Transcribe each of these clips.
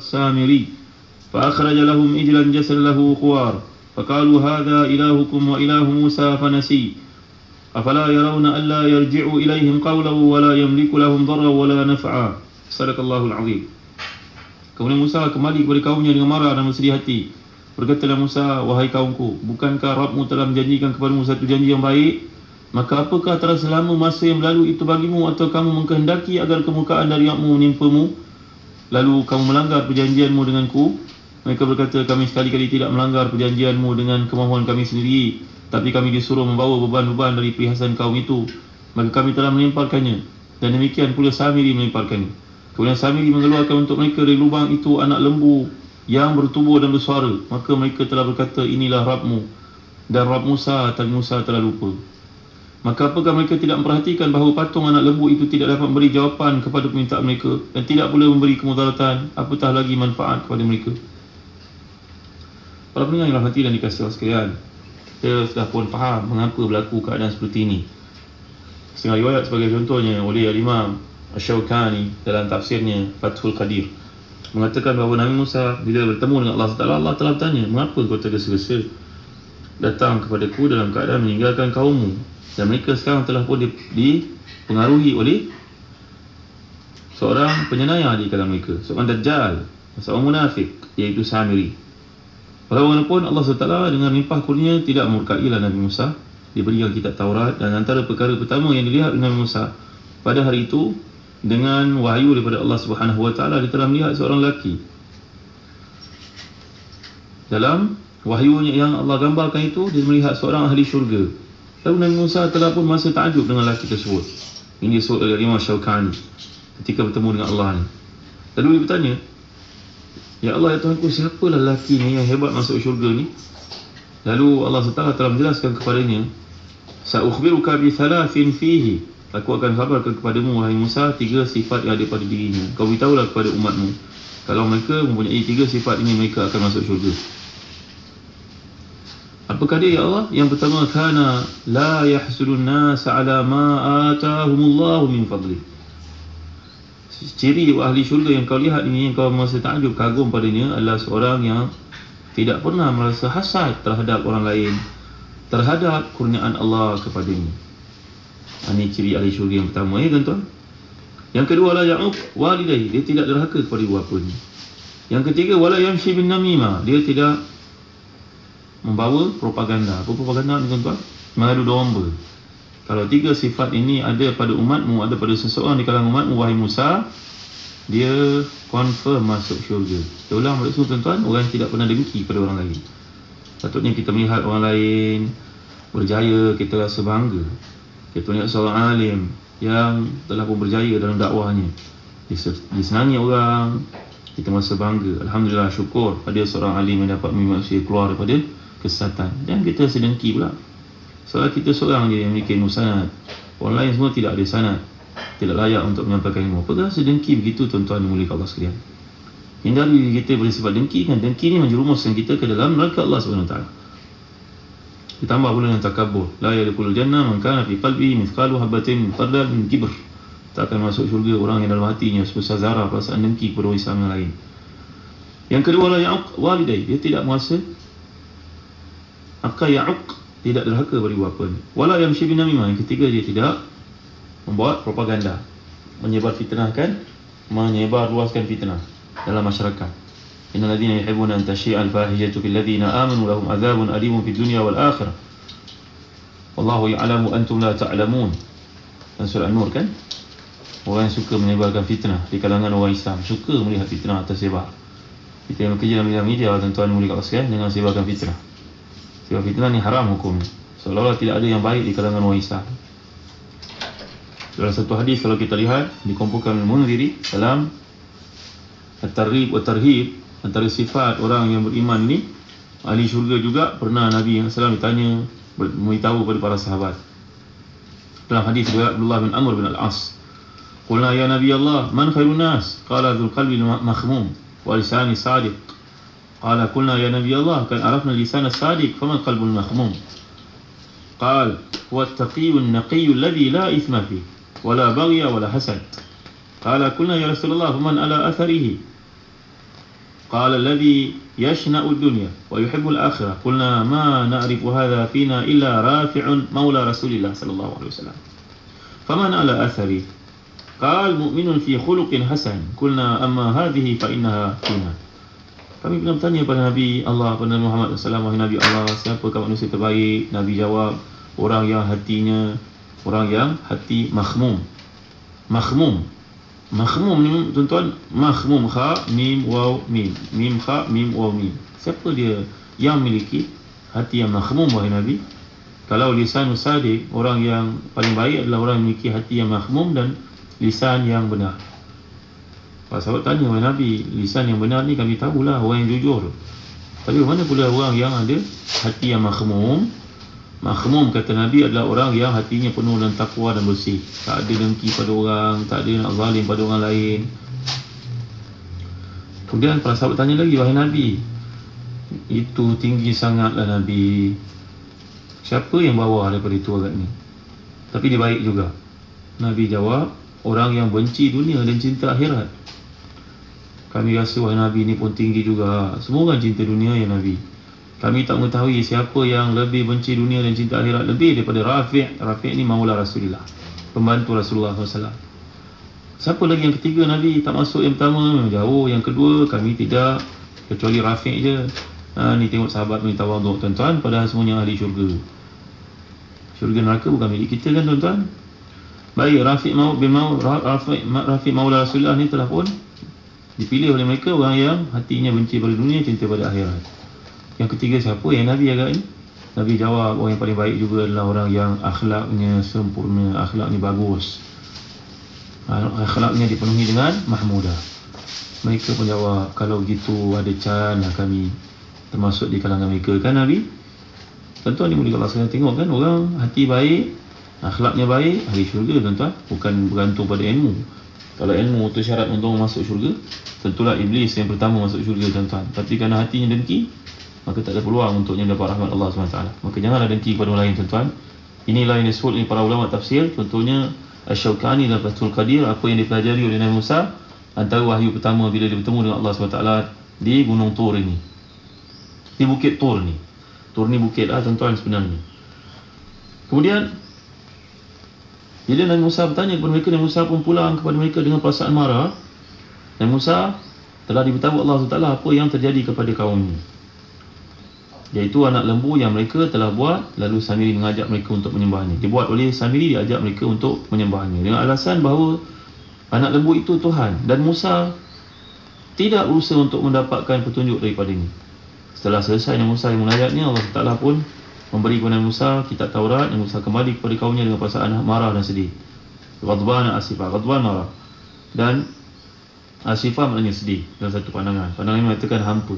السامري فأخرج لهم إجلا جسد له خوار فقالوا هذا إلهكم وإله موسى فنسي أفلا يرون ألا يرجع إليهم قوله ولا يملك لهم ضرا ولا نفعا. صدق الله العظيم. Kemudian Musa kembali kepada kaumnya dengan marah dan bersedih hati. Berkatalah Musa, wahai kaumku, bukankah Rabbmu telah menjanjikan kepadamu satu janji yang baik? Maka apakah telah selama masa yang berlalu itu bagimu, atau kamu mengkehendaki agar kemurkaan dari Rabbmu menimpamu, lalu kamu melanggar perjanjianmu denganku? Mereka berkata, kami sekali-kali tidak melanggar perjanjianmu dengan kemahuan kami sendiri, tapi kami disuruh membawa beban-beban dari perhiasan kaum itu, maka kami telah melemparkannya, dan demikian pula Samiri melemparkannya. Kemudian Samiri mengeluarkan untuk mereka dari lubang itu anak lembu yang bertubuh dan bersuara. Maka mereka telah berkata, inilah Rabbmu dan Rabb Musa, tapi Musa telah lupa. Maka apakah mereka tidak memperhatikan bahawa patung anak lembu itu tidak dapat memberi jawapan kepada permintaan mereka, dan tidak pula memberi kemudaratan, apatah lagi manfaat kepada mereka. Para pendengar yang rahmati dan dikasihi Allah sekalian, kita sudah pun faham mengapa berlaku keadaan seperti ini. Setengah riwayat sebagai contohnya oleh Al-Imam Asy-Syaukani dalam tafsirnya Fathul Qadir mengatakan bahawa Nabi Musa bila bertemu dengan Allah Ta'ala, Allah telah bertanya, mengapa kau tergesa-gesa datang kepadaku dalam keadaan meninggalkan kaummu? Dan mereka sekarang telah pun dipengaruhi oleh seorang penyenayah di kalangan mereka, seorang Dajjal, seorang munafik, iaitu Samiri. Walaupun Allah SWT dengan limpah kurnia tidak memurkailah Nabi Musa, diberikan kitab Taurat, dan antara perkara pertama yang dilihat oleh Nabi Musa pada hari itu, dengan wahyu daripada Allah Subhanahu Wa Taala, dia telah melihat seorang lelaki. Dalam wahyunya yang Allah gambarkan itu, dia melihat seorang ahli syurga. Lalu Nabi Musa telah pun merasa takjub dengan lelaki tersebut. Ini disebut oleh Imam Syaukani ketika bertemu dengan Allah ni. Lalu dia bertanya, ya Allah, ya Tuhanku, siapalah lelaki ni yang hebat masuk syurga ni? Lalu Allah SWT telah menjelaskan kepadanya, sa'ukhbiruka bi thalathin fihi, aku akan khabarkan kepadamu, wahai Musa, 3 sifat yang ada pada dirinya. Kau beritahulah kepada umatmu, kalau mereka mempunyai 3 sifat ini, mereka akan masuk syurga. Apakah dia, ya Allah? Yang pertama, kana la yahsudun nasa ala ma atahumullahu min fadli. Ciri ahli syurga yang kau lihat ini, yang kau merasa takjub, kagum padanya, adalah seorang yang tidak pernah merasa hasad terhadap orang lain, terhadap kurniaan Allah kepadanya. Ini ciri ahli syurga yang pertama, tuan-tuan. Yang kedua, la ya'uq walidayhi, dia tidak derhaka kepada ibu bapanya. Yang ketiga, wala yamshi bin namimah, dia tidak membawa propaganda. Apa propaganda ni, tuan-tuan? Mengadu domba. Kalau 3 sifat ini ada pada umatmu, ada pada seseorang di kalangan umatmu, wahai Musa, dia confirm masuk syurga. Kita ulang balik semua, tuan-tuan. Orang yang tidak pernah dengki pada orang lain. Patutnya kita melihat orang lain berjaya, kita rasa bangga. Kita melihat seorang alim yang telah pun berjaya dalam dakwahnya, disenangi orang, kita merasa bangga. Alhamdulillah, syukur pada seorang alim yang dapat membimbing keluar daripada kesesatan. Dan kita sedengki pula, soal kita seorang je yang memiliki ilmu sanad, orang lain semua tidak ada sanad, tidak layak untuk menyampaikan ilmu. Apakah sedengki begitu, tuan-tuan yang mulia Allah sekalian? Hindari diri kita bersifat dengki, dan dengki ni menjerumuskan kita ke dalam neraka Allah SWT. Ditambah pula dengan takabur. La yadkhulul jannah man kana fi qalbihi mithqalu habatin khardal min kibr. Tak akan masuk syurga orang yang dalam hatinya sebesar zarah perasaan dengki kepada orang lain. Yang kedua, la ya'uq walidayhi, dia tidak merasa ya'uq, tidak derhaka pada ibu bapanya. Wala yamshi bin namimah, yang ketiga, dia tidak membuat propaganda, menyebar luaskan fitnah dalam masyarakat. Innal ladzina yuhibbuna an tashi'a al-fahishatu fil ladzina amanu lahum adzabun alimun fid dunya wal akhirah. Wallahu ya'lamu antum la ta'lamun. Dan surah An-Nur kan? Orang yang suka menyebarkan fitnah di kalangan orang Islam, suka melihat fitnah tersebar. Kita yang bekerja dalam bidang media, tuan-tuan mulia kat sekalian, jangan sebarkan fitnah. Sebab fitnah ni haram hukumnya. Seolah-olah tidak ada yang baik di kalangan orang Islam. Dalam satu hadis, kalau kita lihat, dikumpulkan Al-Munziri dalam At-Targhib wa Tarhib, antara sifat orang yang beriman ni, ahli syurga juga, pernah Nabi SAW ditanya, memberitahu kepada para sahabat. Dalam hadis riwayat Abdullah bin Amr bin Al-As, qulna ya Nabi Allah, man khairun nas? Qala dzul qalbi makhmum wa lisani sadiq. Qala qulna ya Nabi Allah, kan arafna lisan as-sadiq, faman qalbul makhmum? Qala huwa at-taqiyyu an-naqiyyu alladhi la ithma fihi wa la baghya wa la hasad. Qala qulna ya Rasulullah, faman ala atharihi? قال الذي يشنأ الدنيا ويحب الآخرة قلنا ما نعرف هذا فينا إلا رافع مولى رسول الله صلى الله عليه وسلم فمن على أثري قال مؤمن في خلق حسن قلنا أما هذه فإنها فينا. Kami pernah bertanya pada Nabi Allah, pada Nabi Muhammad SAW, wahai Nabi Allah, siapakah manusia terbaik? Nabi jawab, orang yang hati makhmum. Makhmum ni tuan-tuan, makhmum, kha, mim, waw, mim. Mim, kha, mim, waw, mim. Siapa dia yang memiliki hati yang makhmum, wahai Nabi? Kalau lisan sadiq, orang yang paling baik adalah orang yang memiliki hati yang makhmum dan lisan yang benar. Para sahabat tanya, wahai Nabi, lisan yang benar ni kami tahulah, orang yang jujur. Tapi mana pula orang yang ada hati yang makhmum? Makhmum, kata Nabi, adalah orang yang hatinya penuh dengan takwa dan bersih. Tak ada dengki pada orang, tak ada nak zalim pada orang lain. Kemudian para sahabat tanya lagi, wahai Nabi, itu tinggi sangatlah Nabi, siapa yang bawah daripada itu agaknya? Tapi dia baik juga. Nabi jawab, orang yang benci dunia dan cinta akhirat. Kami rasa, wahai Nabi, ni pun tinggi juga. Semua orang cinta dunia, ya Nabi. Kami tak mengetahui siapa yang lebih benci dunia dan cinta akhirat lebih daripada Rafi'. Rafi' ni maula Rasulullah, pembantu Rasulullah SAW. Siapa lagi yang ketiga? Nabi tak masuk yang pertama, jauh. Yang kedua, kami tidak, kecuali Rafi' je. Ni tengok sahabat ni tawaduk, tuan-tuan, padahal semuanya ahli syurga. Syurga neraka bukan milik kita kan, tuan-tuan? Baik, Rafi' maula Rasulullah ni telah pun dipilih oleh mereka orang yang hatinya benci pada dunia, cinta pada akhirat. Yang ketiga siapa? Yang Nabi agak ni. Nabi jawab, orang yang paling baik juga adalah orang yang akhlaknya sempurna, akhlaknya bagus, akhlaknya dipenuhi dengan mahmudah. Mereka pun jawab, kalau begitu ada can kami termasuk di kalangan mereka, kan Nabi? Tuan-tuan, ni boleh kalau saya tengok kan, orang hati baik, akhlaknya baik, ahli syurga, tuan-tuan. Bukan bergantung pada ilmu. Kalau ilmu tu syarat untuk masuk syurga, tentulah iblis yang pertama masuk syurga, tuan-tuan. Tapi kerana hatinya dengki, maka tak ada peluang untuknya dapat rahmat Allah SWT. Maka janganlah dengki kepada orang lain, tuan-tuan. Inilah yang disebut oleh para ulama tafsir, contohnya Asy-Syaukani dan Fathul Qadir, apa yang dipelajari oleh Nabi Musa antara wahyu pertama bila dia bertemu dengan Allah SWT di Gunung Tur ini, di Bukit Tur ni. Tur ni bukit lah, tuan-tuan, sebenarnya. Kemudian bila Nabi Musa bertanya kepada mereka, Nabi Musa pun pulang kepada mereka dengan perasaan marah. Nabi Musa telah diberitahu Allah SWT apa yang terjadi kepada kaumnya, iaitu anak lembu yang mereka telah buat, lalu Samiri mengajak mereka untuk menyembahnya. Dibuat oleh Samiri, diajak mereka untuk menyembahnya dengan alasan bahawa anak lembu itu Tuhan, dan Musa tidak berusaha untuk mendapatkan petunjuk daripadanya. Setelah selesai Nabi Musa yang menajatnya, Allah Ta'ala pun memberi kepada Nabi Musa kitab Taurat. Nabi Musa kembali kepada kaumnya dengan perasaan marah dan sedih. Ghadban asifah, ghadban marah, dan asifah maknanya sedih dalam satu pandangan. Pandangan mengatakan hampa.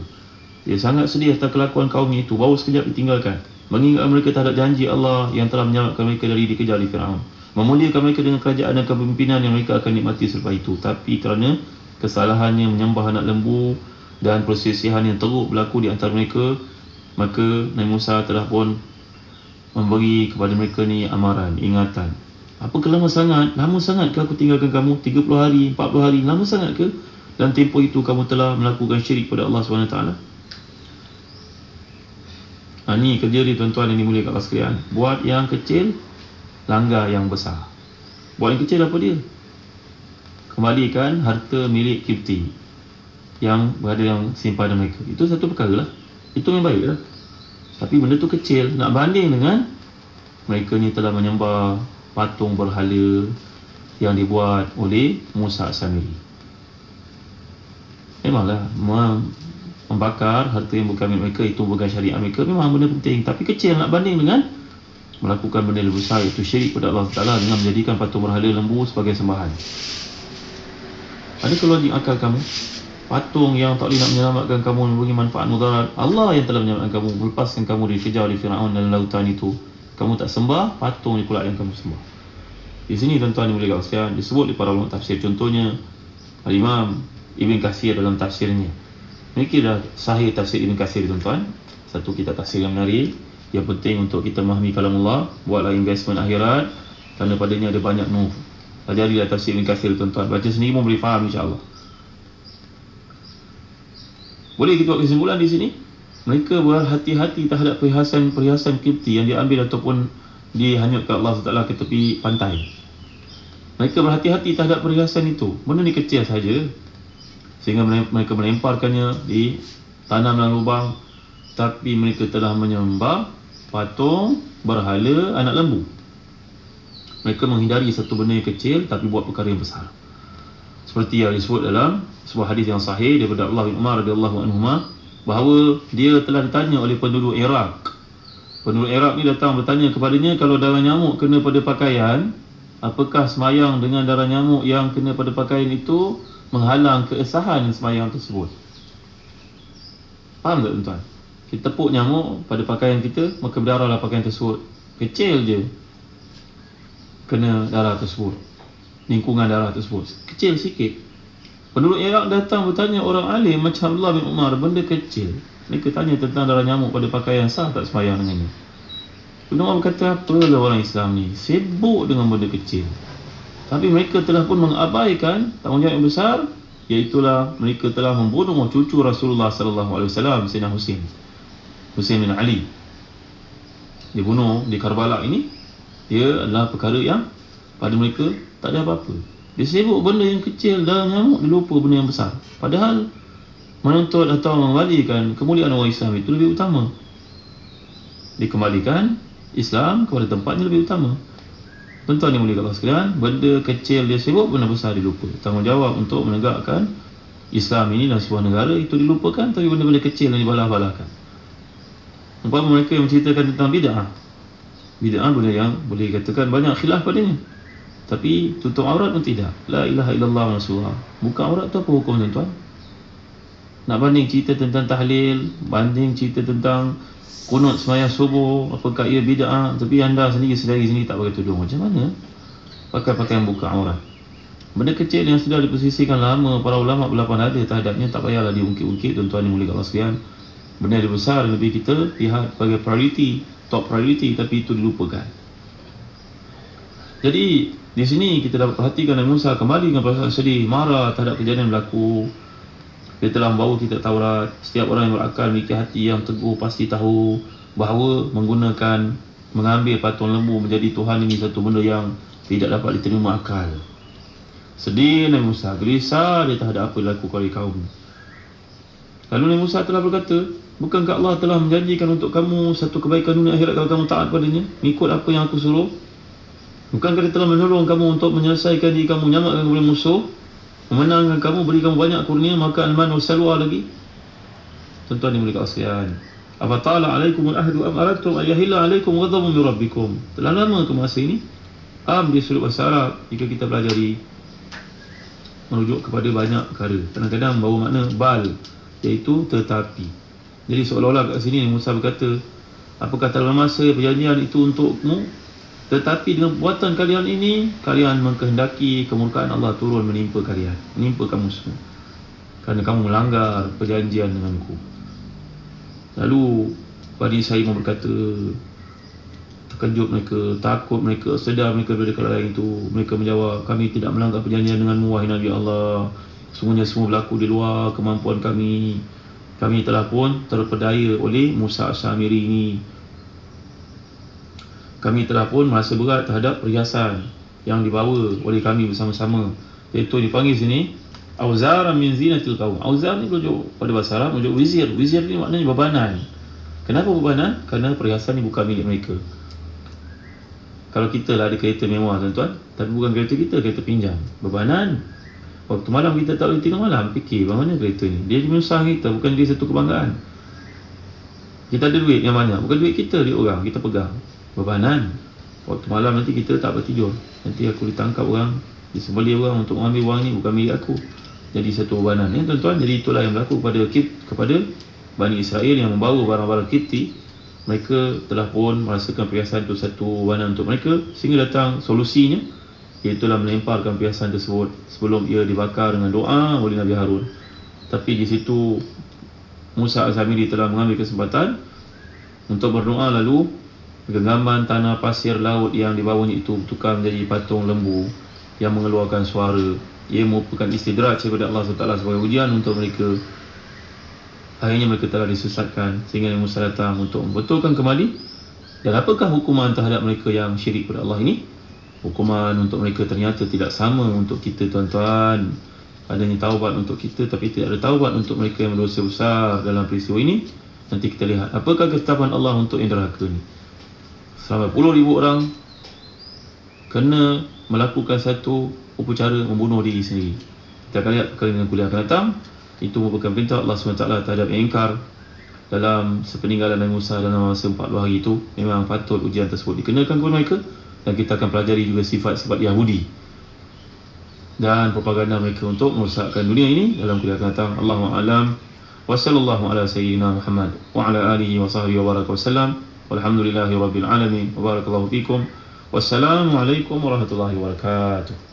Dia sangat sedih atas kelakuan kaumnya itu, baru sekejap ditinggalkan, mengingat mereka terhadap janji Allah yang telah menyelamatkan mereka dari dikejar oleh Fir'aun, memuliakan mereka dengan kerajaan dan kepemimpinan yang mereka akan nikmati selepas itu. Tapi kerana kesalahannya menyembah anak lembu dan perselisihan yang teruk berlaku di antara mereka, maka Nabi Musa telah pun memberi kepada mereka ni amaran, ingatan. Apakah lama sangat? Lama sangat ke aku tinggalkan kamu? 30 hari, 40 hari, lama sangat ke? Dan tempoh itu kamu telah melakukan syirik pada Allah SWT. Ni kerja dia, tuan-tuan yang dimuliakan Allah sekalian. Buat yang kecil, langgar yang besar. Buat yang kecil apa dia? Kembalikan harta milik Kipti yang berada dalam simpanan mereka. Itu satu perkara lah, itu yang baik lah. Tapi benda tu kecil, nak banding dengan mereka ni telah menyembah patung berhala yang dibuat oleh Musa Samiri. Memanglah membakar harta yang bukan milik mereka, itu bukan syariat mereka, memang benda penting. Tapi kecil nak banding dengan melakukan benda lebih besar, iaitu syirik pada Allah Ta'ala dengan menjadikan patung berhala lembu sebagai sembahan. Ada keluar akal kamu? Patung yang tak boleh nak menyelamatkan kamu, memberi manfaat mudarat, Allah yang telah menyelamatkan kamu, melepaskan kamu dari kejar oleh Fir'aun dan lautan itu, kamu tak sembah, patung ni pula yang kamu sembah. Di sini, tuan-tuan yang boleh sekalian, disebut di para ulama tafsir, contohnya Al-Imam Ibn Katsir dalam tafsirnya. Mereka dah sahih tafsir Ibn Katsir, tuan-tuan. Satu kitab tafsir yang menarik, yang penting untuk kita memahami kalam Allah. Buatlah investment akhirat, kerana padanya ada banyak nur. Pelajarilah tafsir Ibn Katsir, tuan-tuan. Baca sendiri pun boleh faham, insyaAllah. Boleh kita buat kesimpulan di sini, mereka berhati-hati terhadap perhiasan Kipti yang diambil ataupun dihanyutkan Allah SWT ke tepi pantai. Mereka berhati-hati terhadap perhiasan itu. Benda ni kecil saja, sehingga mereka melemparkannya di tanam dalam lubang. Tapi mereka telah menyembah patung berhala anak lembu. Mereka menghindari satu benda yang kecil tapi buat perkara yang besar. Seperti yang disebut dalam sebuah hadis yang sahih daripada Abdullah bin Umar radhiyallahu anhuma, bahawa dia telah ditanya oleh penduduk Iraq. Penduduk Iraq ni datang bertanya kepadanya, kalau darah nyamuk kena pada pakaian, apakah semayang dengan darah nyamuk yang kena pada pakaian itu menghalang keesahan semayang tersebut? Faham tak tuan-tuan? Kita tepuk nyamuk pada pakaian kita, maka berdarahlah pakaian tersebut. Kecil je kena darah tersebut, lingkungan darah tersebut kecil sikit. Penduduk Iraq datang bertanya orang alim macam Abdullah bin Umar, benda kecil. Mereka tanya tentang darah nyamuk pada pakaian, sah tak sembahyang dengannya? Ibn Umar berkata, apalah orang Islam ni sibuk dengan benda kecil. Tapi mereka telah pun mengabaikan tanggungjawab yang besar, iaitulah mereka telah membunuh cucu Rasulullah SAW, Sayyidina Husain bin Ali. Dibunuh di Karbala ini, dia adalah perkara yang pada mereka tak ada apa-apa. Dia sibuk benda yang kecil, darah nyamuk, dia lupa benda yang besar. Padahal menuntut atau mengembalikan kemuliaan orang Islam itu lebih utama. Dikembalikan Islam kepada tempatnya lebih utama. Tuan-tuan yang mulia Allah sekalian, benda kecil dia sibuk, benda besar dia lupa. Tanggungjawab untuk menegakkan Islam ini dalam sebuah negara itu dilupakan, tapi benda-benda kecil yang dibalah-balahkan. Umpama mereka yang menceritakan tentang bid'ah. Bid'ah benda yang boleh dikatakan banyak khilaf padanya, tapi tutup aurat pun tidak. La ilaha illallah Rasulullah. Buka aurat tu apa hukum tuan-tuan? Nak banding cerita tentang tahlil, banding cerita tentang kunut sembahyang subuh, apakah ia bid'ah, tapi anda sendiri sedari sendiri tak pakai tudung. Macam mana pakai pakaian buka aurat? Benda kecil yang sudah diposisikan lama para ulama berlapan ada terhadapnya, tak payahlah diungkit-ungkit tuan-tuan yang mulia Allah sekalian. Benda yang besar lebih kita lihat sebagai priority, top priority, tapi itu dilupakan. Jadi di sini kita dapat perhatikan Nabi Musa kembali dengan perasaan sedih, marah terhadap kejadian yang berlaku. Dia telah membawa kitab Taurat. Setiap orang yang berakal, memiliki hati yang teguh, pasti tahu bahawa mengambil patung lembu menjadi Tuhan ini satu benda yang tidak dapat diterima akal. Sedih Nabi Musa, gelisah dia terhadap apa yang dilakukan oleh kaum. Lalu Nabi Musa telah berkata, bukankah Allah telah menjanjikan untuk kamu satu kebaikan dunia akhirat kalau kamu taat padanya, mengikut apa yang aku suruh? Bukankah dia telah menolong kamu untuk menyelesaikan diri kamu, menyelamatkan kepada musuh, memenangkan kamu, beri kamu banyak kurnia, makan alman wal salwa lagi? Tuan-tuan yang mulia sekalian, apa ta'ala alaikumul ahdu am aradtum ayahilla alaikum ghadabun min rabbikum. Telah lama ke masa ini. Di sudut bahasa Arab, jika kita pelajari, merujuk kepada banyak perkara. Kadang-kadang membawa makna bal, iaitu tetapi. Jadi seolah-olah kat sini Musa berkata, apakah dalam masa perjanjian itu untukmu, tetapi dengan perbuatan kalian ini, kalian mengkehendaki kemurkaan Allah turun menimpa kalian, menimpa kamu semua, kerana kamu melanggar perjanjian denganku. Lalu Bani Israil berkata, terkejut mereka, takut mereka, sedar mereka dari perkara lain itu. Mereka menjawab, kami tidak melanggar perjanjian denganmu wahai Nabi Allah. Semuanya semua berlaku di luar kemampuan kami. Kami telah pun terpedaya oleh Musa As-Samiri ini. Kami telah pun merasa berat terhadap perhiasan yang dibawa oleh kami bersama-sama, iaitu dipanggil sini auzaran min zinatil qaum. Auzar ni merujuk pada bahasa Arab, merujuk wizir. Wizir ni maknanya bebanan. Kenapa bebanan? Kerana perhiasan ni bukan milik mereka. Kalau kita lah ada kereta mewah tuan-tuan, tapi bukan kereta kita, kereta pinjam. Bebanan. Waktu malam kita tak boleh tinggal malam, fikir bagaimana kereta ni. Dia menyusah kita, bukan dia satu kebanggaan. Kita ada duit yang banyak, bukan duit kita, duit orang, kita pegang. Bebanan. Waktu malam nanti kita tak bertidur, nanti aku ditangkap orang, disembelih orang untuk mengambil wang ni, bukan milik aku. Jadi satu bebanan ya tuan-tuan. Jadi itulah yang berlaku kepada Bani Israel yang membawa barang-barang Kipti. Mereka telah pun merasakan perhiasan itu satu bebanan untuk mereka, sehingga datang solusinya, iaitulah melemparkan perhiasan tersebut sebelum ia dibakar dengan doa oleh Nabi Harun. Tapi di situ Musa As-Samiri telah mengambil kesempatan untuk berdoa, lalu genggaman tanah pasir laut yang dibawanya itu bertukar menjadi patung lembu yang mengeluarkan suara. Ia merupakan istidraj daripada Allah SWT sebagai ujian untuk mereka. akhirnya mereka telah disesatkan sehingga Nabi Musa datang untuk membetulkan kembali. Dan apakah hukuman terhadap mereka yang syirik pada Allah ini? Hukuman untuk mereka ternyata tidak sama untuk kita, tuan-tuan. Adanya taubat untuk kita, tapi tidak ada taubat untuk mereka yang berdosa besar dalam peristiwa ini. Nanti kita lihat apakah ketetapan Allah untuk yang derhaka ini. Selama 10,000 orang kena melakukan satu upacara membunuh diri sendiri. Kita akan lihat perkara dengan kuliah akan datang. Itu merupakan perintah Allah SWT terhadap yang ingkar dalam sepeninggalan Nabi Musa dalam masa 40 hari itu. Memang patut ujian tersebut dikenakan kepada mereka. Dan kita akan pelajari juga sifat-sifat Yahudi dan propaganda mereka untuk merosakkan dunia ini dalam kuliah akan datang. Allahu a'lam. Wa sallallahu ala sayyidina Muhammad wa ala alihi wa sahbihi wa baraka wasallam. Walhamdulillahi rabbil alamin. Wa barakallahu fikum. Wassalamu alaikum warahmatullahi wabarakatuh.